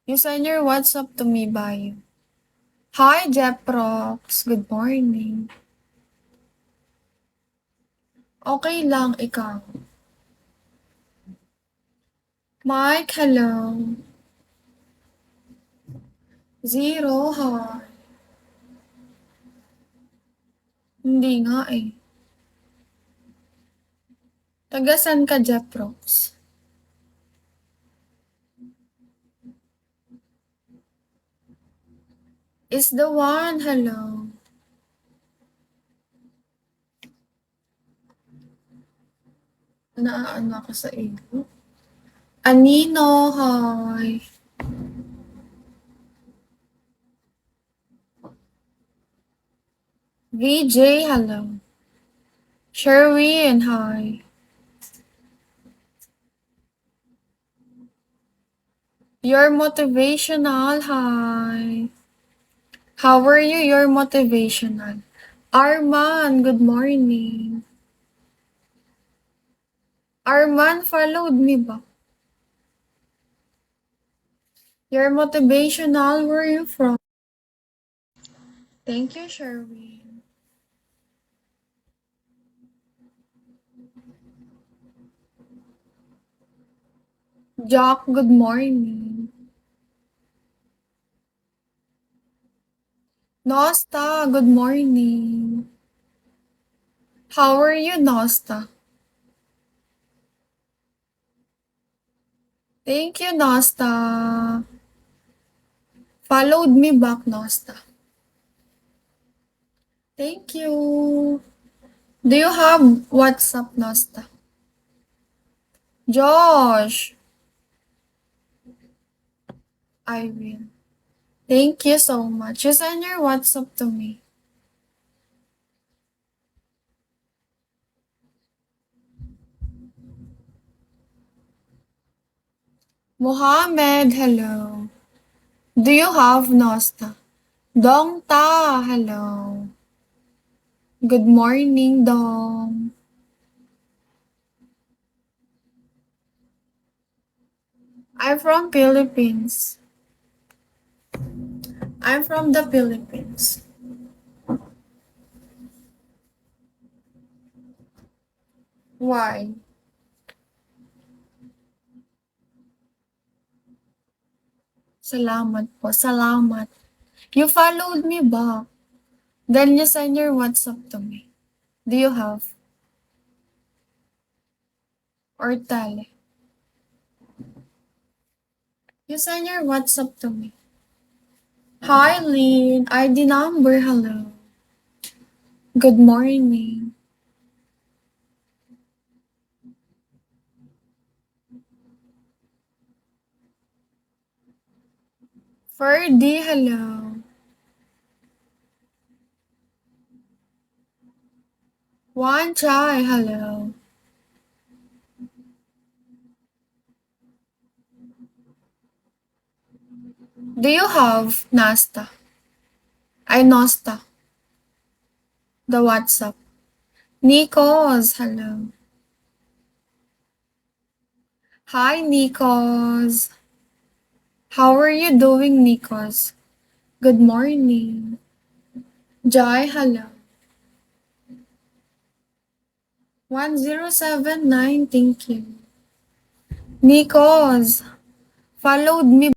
You send your WhatsApp to me bio. Hi, Jeprox. Good morning. Okay lang, ikaw. Mike, hello. Zero, hi. Hindi nga eh. Taga saan ka, Jeprox? Is the one, hello. Naano ako sa iyo. Anino, hi. VJ, hello. Sherwin, hi. You're motivational, hi. How are you? You're motivational. Arman, good morning. Arman followed me ba? You're motivational. Where are you from? Thank you, Sherwin. Jock, good morning. Nosta, good morning. How are you, Nosta? Thank you, Nosta. Followed me back, Nosta. Thank you. Do you have WhatsApp, Nosta? Josh, I will. Thank you so much. You send your WhatsApp to me. Mohammed, hello. Do you have Nosta? Dong Ta, hello. Good morning, Dong. I'm from Philippines. I'm from the Philippines. Why? Salamat po, salamat. You followed me back. Then you send your WhatsApp to me. Do you have? Or tele? You send your WhatsApp to me. Hi, Lynn. ID number, hello. Good morning. Ferdy, hello. Wan Chai, hello. Do you have Nasta? I Nosta, the WhatsApp. Nikos, hello. Hi, Nikos. How are you doing, Nikos? Good morning. Jai, hello. 1079, thank you. Nikos, followed me